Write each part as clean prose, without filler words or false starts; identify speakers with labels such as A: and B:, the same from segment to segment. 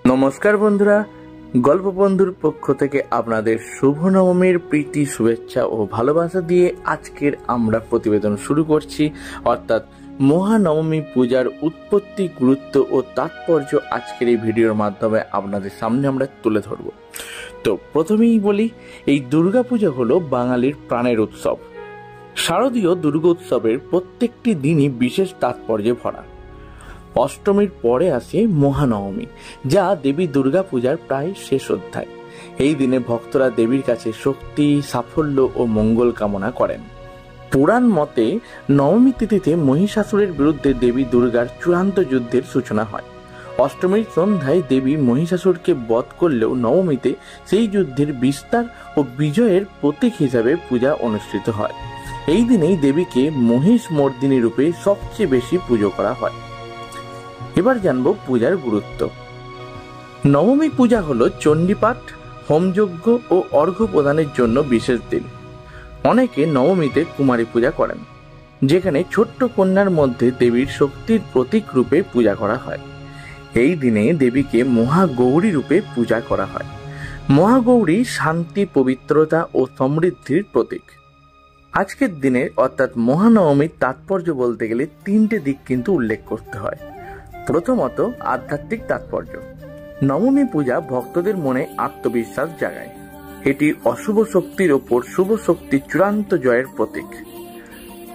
A: নমস্কার বন্ধুরা, গল্প বন্ধুর পক্ষ থেকে আপনাদের শুভ নবমীর প্রীতি, শুভেচ্ছা ও ভালোবাসা দিয়ে আজকের আমরা প্রতিবেদন শুরু করছি। অর্থাৎ মহানবমী পূজার উৎপত্তি, গুরুত্ব ও তাৎপর্য আজকের এই ভিডিওর মাধ্যমে আপনাদের সামনে আমরা তুলে ধরব। তো প্রথমেই বলি, এই দুর্গাপূজা হলো বাঙালির প্রাণের উৎসব। শারদীয় দুর্গোৎসবের প্রত্যেকটি দিনই বিশেষ তাৎপর্যে ভরা। অষ্টমীর পরে আসে মহানবমী, যা দেবী দুর্গা পূজার প্রায় শেষ অধ্যায়। এই দিনে ভক্তরা দেবীর কাছে শক্তি, সাফল্য ও মঙ্গল কামনা করেন। পুরাণ মতে নবমী তিথিতে মহিষাসুরের বিরুদ্ধে দেবী দুর্গার চূড়ান্ত যুদ্ধের সূচনা হয়। অষ্টমীর সন্ধ্যায় দেবী মহিষাসুরকে বধ করলেও নবমীতে সেই যুদ্ধের বিস্তার ও বিজয়ের প্রতীক হিসাবে পূজা অনুষ্ঠিত হয়। এই দিনেই দেবীকে মহিষ মর্দিনী রূপে সবচেয়ে বেশি পুজো করা হয়। এবার জানবো পূজার গুরুত্ব। নবমী পূজা হলো চণ্ডীপাঠ, হোমযজ্ঞ ও অর্ঘ্য প্রদানের জন্য বিশেষ দিন। অনেকে নবমীতে কুমারী পূজা করেন, যেখানে ছোট্ট কন্যার মধ্যে দেবীর শক্তির প্রতীক রূপে পূজা করা হয়। এই দিনে দেবীকে মহাগৌরী রূপে পূজা করা হয়। মহাগৌরী শান্তি, পবিত্রতা ও সমৃদ্ধির প্রতীক। আজকের দিনে অর্থাৎ মহানবমীর তাৎপর্য বলতে গেলে তিনটে দিক কিন্তু উল্লেখ করতে হয়। প্রথমত, আধ্যাত্মিক তাৎপর্য। নবমী পূজা ভক্তদের মনে আত্মবিশ্বাস জাগায়। এটি অশুভ শক্তির ওপর শুভ শক্তির চূড়ান্ত জয়ের প্রতীক।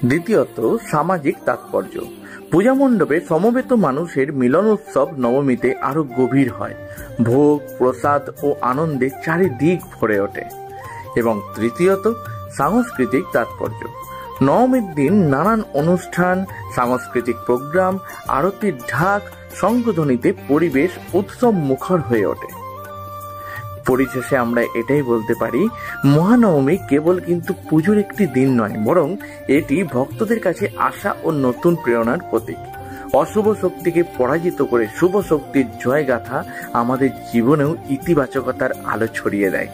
A: দ্বিতীয়ত, সামাজিক তাৎপর্য। পূজা মণ্ডপে সমবেত মানুষের মিলন উৎসব নবমীতে আরো গভীর হয়। ভোগ, প্রসাদ ও আনন্দে চারিদিক ভরে ওঠে। এবং তৃতীয়ত, সাংস্কৃতিক তাৎপর্য। নবমীর দিন নানান অনুষ্ঠান, সাংস্কৃতিক প্রোগ্রাম, আরতির ঢাক, শঙ্খধ্বনিতে পরিবেশ উৎসব মুখর হয়ে ওঠে। পরিশেষে আমরা এটাই বলতে পারি, মহানবমী কেবল কিন্তু পুজোর একটি দিন নয়, বরং এটি ভক্তদের কাছে আশা ও নতুন প্রেরণার প্রতীক। অশুভ শক্তিকে পরাজিত করে শুভ শক্তির জয়গাথা আমাদের জীবনেও ইতিবাচকতার আলো ছড়িয়ে দেয়।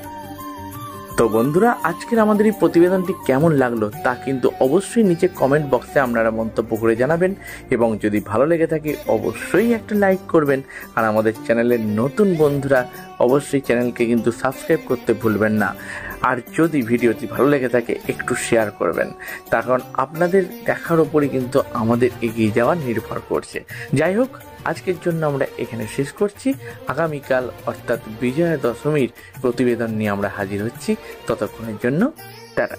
A: তো বন্ধুরা, আজকের আমাদের এই প্রতিবেদনটি কেমন লাগলো তা কিন্তু অবশ্যই নিচে কমেন্ট বক্সে আপনারা মন্তব্য করে জানাবেন। এবং যদি ভালো লেগে থাকে অবশ্যই একটা লাইক করবেন। আর আমাদের চ্যানেলের নতুন বন্ধুরা অবশ্যই চ্যানেলকে কিন্তু সাবস্ক্রাইব করতে ভুলবেন না। আর যদি ভিডিওটি ভালো লেগে থাকে একটু শেয়ার করবেন, তার কারণ আপনাদের দেখার ওপরই কিন্তু আমাদের এগিয়ে যাওয়া নির্ভর করছে। যাই হোক, আজকের জন্য আমরা এখানে শেষ করছি। আগামীকাল অর্থাৎ বিজয়া দশমীর প্রতিবেদন নিয়ে আমরা হাজির হচ্ছি। ততক্ষণের জন্য টাটা।